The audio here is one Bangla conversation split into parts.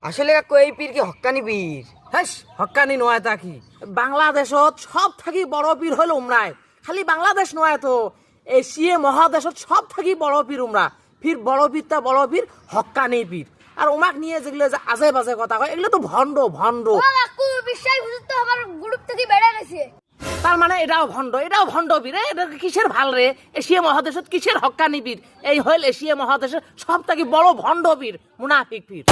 আসলে কাকু এই পীর কি হক্কানি পীর? হ্যাঁ, হক্কানি নয় তা কি, বাংলাদেশত সব থাকি বড় পীর হইল উমরাই। খালি বাংলাদেশ নয় তো, এশিয়া মহাদেশত সব থাকি বড় পীর উমরা। ফির বড় পীর তা বড় পীর, হক্কানি পীর। আর উমাক নিয়ে যেগুলো যে আজে বাজে কথা কয়, এগুলো তো ভণ্ড ভণ্ড। কাকু বিশ্বাস হুজুর তো আমার গ্রুপ থেকে বেড়ে গেছে। তার মানে এটাও ভণ্ড পীর। এটা কিসের ভাল রে? এশিয়া মহাদেশত কিসের হক্কানি পীর? এই হইল এশিয়া মহাদেশের সব থাকি বড় ভণ্ড পীর, মুনাফিক পীর।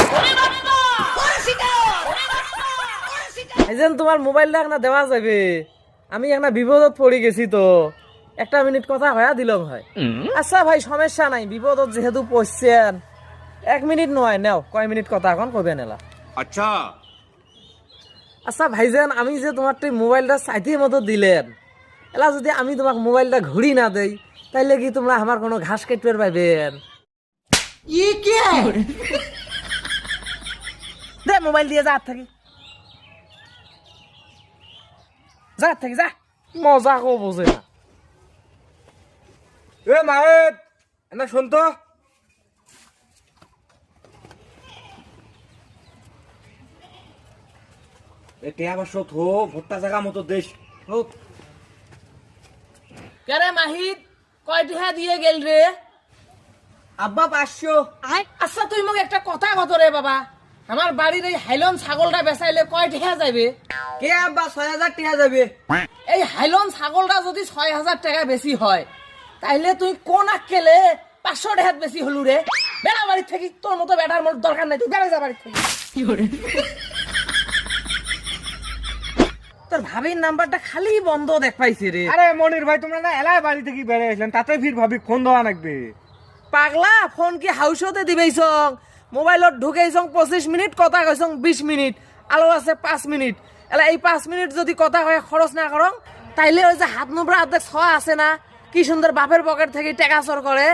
এই যে তোমার মোবাইলটা একটা দেওয়া যাবে, আমি একটা বিপদত পড়ে গেছি তো, একটা মিনিট কথা হয়া দিলাম হয়। আচ্ছা ভাই, সমস্যা নাই, বিপদত যেহেতু পড়ছেন, 1 মিনিট নয়, নাও কয় মিনিট কথা এখন কবে নেলা। अच्छा আচ্ছা ভাইজান, আমি যে তোমার মোবাইলটা চাইতে মতো দিলেন, এলা যদি আমি তোমাকে মোবাইলটা ঘুরি না দেই, তাইলে কি তোমরা আমার কোনো ঘাস কেটে পাইবেন? দে মোবাইল দিয়ে যা থাকি, যা মজা কো বোঝে না। এ মায়ের না শুন তো, টিয়া বাসো থো ভুট্টা জায়গা মতো দেশ হোক। কেরে মাহিদ, কয়টি হ্যাঁ দিয়ে গেল রে? আব্বা 500। আচ্ছা তুই মোক একটা কথা কত রে বাবা, আমার বাড়ির এই হাইলন ছাগলটা বেচাইলে কয়টি হ্যাঁ যাবে? কে আব্বা 6000 টাকা যাবে? এই হাইলন ছাগলটা যদি 6000 টাকা বেশি হয়, তাইলে তুই কোন আক্কেলে 500 টাকা বেশি হলু রে? বেড়া বাড়ি থেকে, তোর মতো বেটার মোর দরকার নাই, তুই বেড়া যা বাড়ি থেকে। তোর ভাবির নাম্বারটা খালি বন্ধ দেখ পাইছে রে। আরে মনির ভাই, তোমরা না এলাই বাড়ি থেকে বেড়ে আসলেন, তাতে ফির ভাবি ফোন দেওয়া লাগবে। পাগলা, ফোন কি হাউসতে দিবেইছং? মোবাইলত ঢুকেইছং 25 মিনিট, কথা কইছং 20 মিনিট, আলো আছে 5 মিনিট। এলা এই 5 মিনিট যদি কথা কয়ে খরচ না করং, তাইলে ওই যে হাত নোবরা অর্ধেক ছোঁয়া আছে না, কি সুন্দর বাপের পকেট থেকে টাকা চোর করে,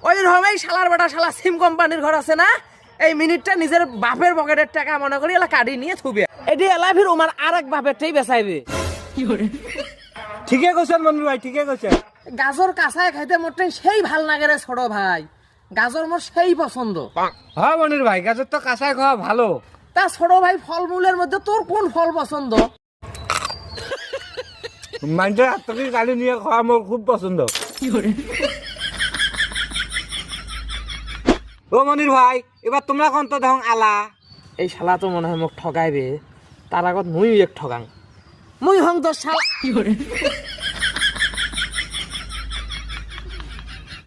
ওই রকমই শালার বেটা শালা সিম কোম্পানির ঘর আছে না, এই মিনিটটা নিজের বাপের পকেটের টাকা মনে করি এলা কাটি নিয়ে থুবে। এটি এলা ফির উমার আরেক বাপেরটাই বেচাইবে। ঠিকই কইছেন মনির ভাই, ঠিকই কইছেন। গাজর কাঁচায় খাইতে মোটেই সেই ভাল লাগে রে ছোট ভাই, গাজর মোর সেই পছন্দ। হ্যাঁ মনির ভাই, গাজর তো কাঁচাই খাওয়া ভালো। তা ছোট ভাই, ফলমূলের মধ্যে তোর কোন ফল পছন্দ? মানুষের হাত থেকে গালি নিয়ে খাওয়া আমার খুব পছন্দ। ও মনির ভাই, এবার তোমরা কোন তো দেখো আলা। এই শালা তো মনে হয় মোক ঠগাইবে, তার আগত মুই এক ঠগাং। মুই হং তোর শালা।